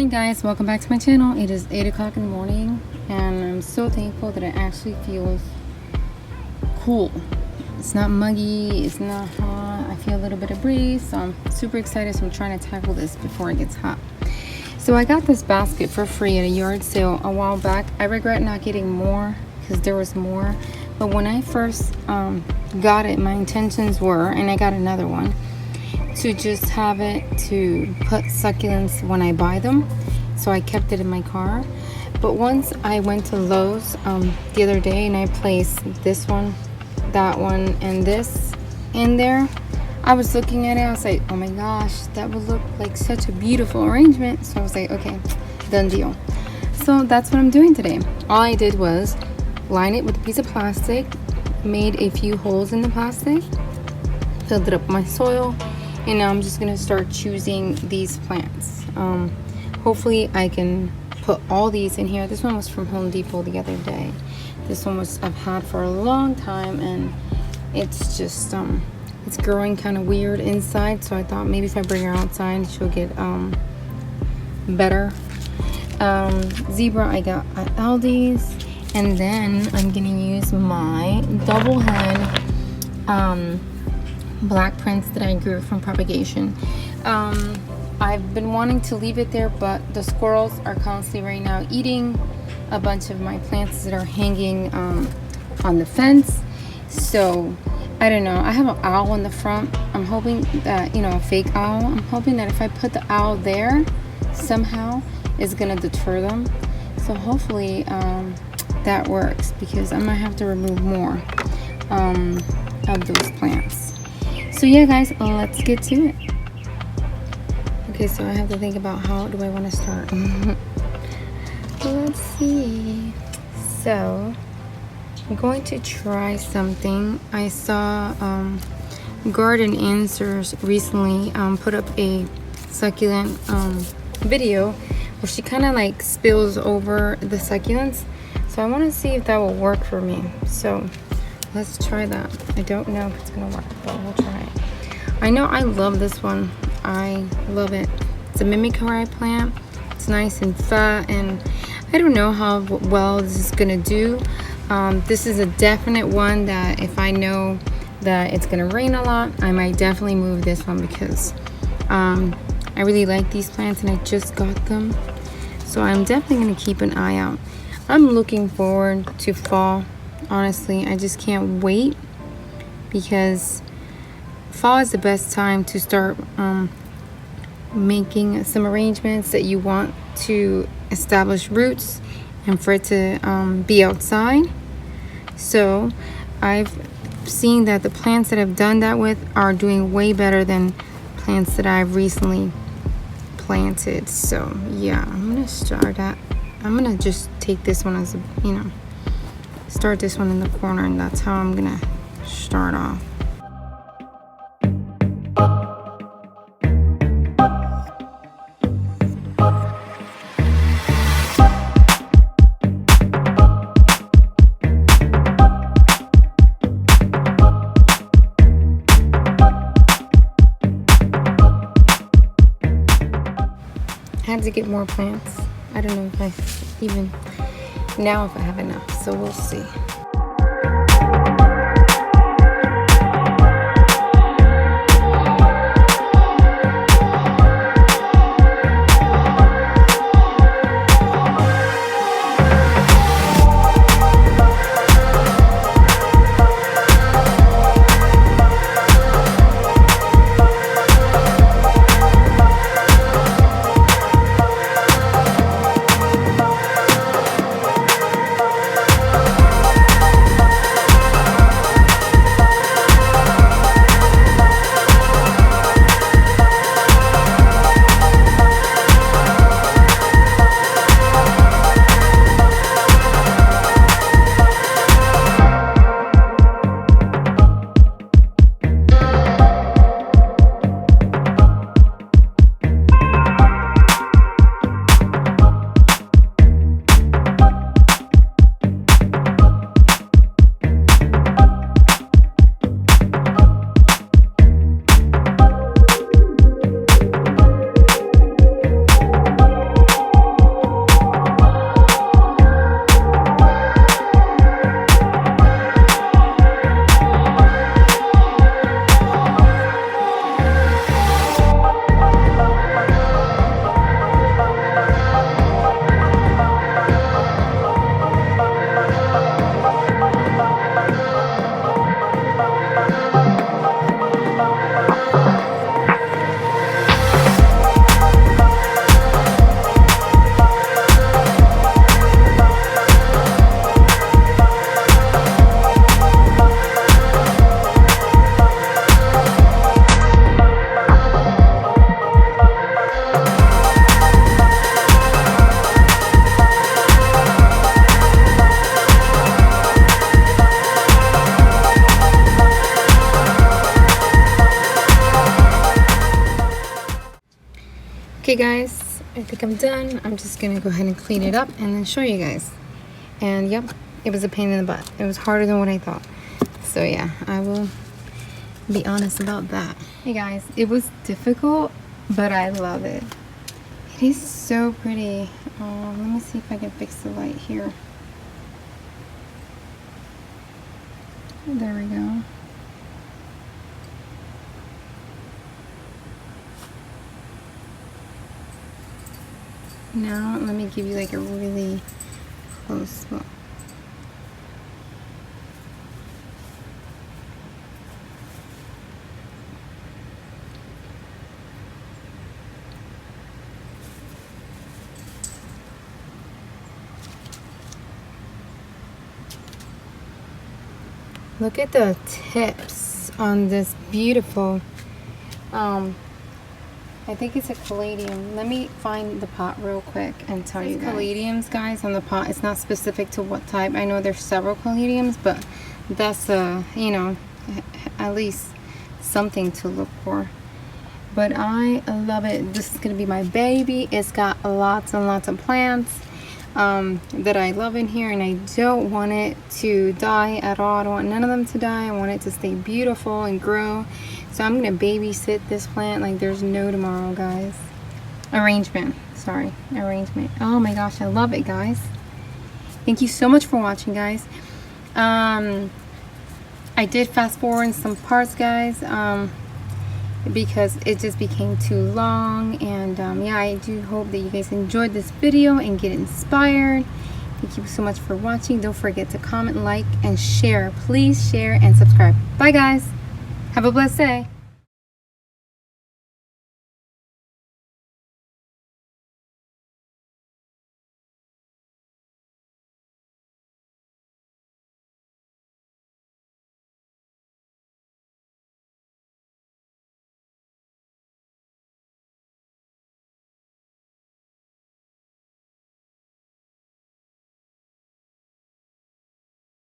morning, guys. Welcome back to my channel. It is 8 o'clock in the morning and I'm so thankful that it actually feels cool. It's not muggy, it's not hot. I feel a little bit of breeze, so I'm super excited. So I'm trying to tackle this before it gets hot. So I got this basket for free at a yard sale a while back. I regret not getting more because there was more, but when I first got it, my intentions were, and I got another one, to just have it to put succulents when I buy them. So I kept it in my car. But once I went to Lowe's the other day and I placed this one, that one, and this in there, I was looking at it, I was like, oh my gosh, that would look like such a beautiful arrangement. So I was like, okay, done deal. So that's what I'm doing today. All I did was line it with a piece of plastic, made a few holes in the plastic, filled it up with my soil, and now I'm just gonna start choosing these plants. Hopefully I can put all these in here. This one was from Home Depot the other day. This one was I've had for a long time, and it's just it's growing kind of weird inside, so I thought maybe if I bring her outside she'll get better. Zebra I got at Aldi's, and then I'm gonna use my double head black prints that I grew from propagation. I've been wanting to leave it there, but the squirrels are constantly right now eating a bunch of my plants that are hanging on the fence. So I don't know, I have an owl in the front. I'm hoping that, you know, a fake owl, I'm hoping that if I put the owl there somehow it's gonna deter them. So hopefully that works, because I might have to remove more of those plants. So yeah, guys, let's get to it. Okay, so I have to think about how do I want to start. Let's see. So I'm going to try something. I saw Garden Answers recently put up a succulent video where she kind of like spills over the succulents. So I want to see if that will work for me. So let's try that. I don't know if it's gonna work, but we'll try it. I know I love this one. I love it. It's a mimicry plant. It's nice and fat, and I don't know how well this is gonna do. This is a definite one that if I know that it's gonna rain a lot, I might definitely move this one, because I really like these plants and I just got them. So I'm definitely gonna keep an eye out. I'm looking forward to fall. Honestly, I just can't wait, because fall is the best time to start making some arrangements that you want to establish roots and for it to be outside. So I've seen that the plants that I've done that with are doing way better than plants that I've recently planted. So yeah, I'm gonna start that. I'm gonna just take this one as a, you know, start this one in the corner, and that's how I'm gonna start off. I had to get more plants. I don't know if I even now if I have enough, so we'll see. Okay guys, I think I'm done. I'm just gonna go ahead and clean it up and then show you guys. And yep, it was a pain in the butt. It was harder than what I thought. So yeah, I will be honest about that. Hey guys, it was difficult, but I love it. It is so pretty. Let me see if I can fix the light here. There we go. Now let me give you like a really close look. Look at the tips on this beautiful, I think it's a caladium. Let me find the pot real quick and tell you guys. Caladiums, guys, on the pot. It's not specific to what type. I know there's several caladiums, but that's, you know, at least something to look for. But I love it. This is going to be my baby. It's got lots and lots of plants that I love in here, and I don't want it to die at all. I don't want none of them to die. I want it to stay beautiful and grow. So I'm gonna babysit this plant like there's no tomorrow, guys. Arrangement. Oh my gosh, I love it, guys. Thank you so much for watching, guys. I did fast forward some parts, guys, because it just became too long. And yeah, I do hope that you guys enjoyed this video and get inspired. Thank you so much for watching. Don't forget to comment, like, and share. Please share and subscribe. Bye guys, have a blessed day.